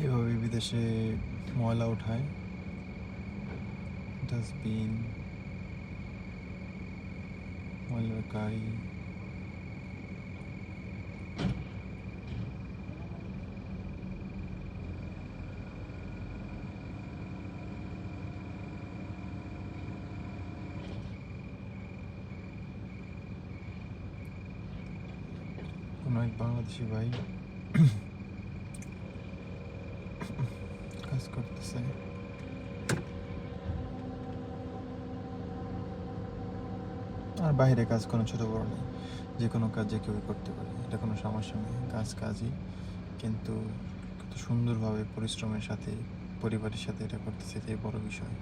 এভাবে বিদেশে ময়লা ওঠায়, ডাস্টবিন, ময়লার গাড়ি। কোনো এক বাংলাদেশি ভাই কাজ করতেছে। আর বাইরে কাজ কোনো ছোটো বড় নেই, যে কোনো কাজ যে কেউ করতে পারে, এটা কোনো সমস্যা নেই। কাজই, কিন্তু কত সুন্দরভাবে পরিশ্রমের সাথে পরিবারের সাথে এটা করতেছে, এটাই বড় বিষয়।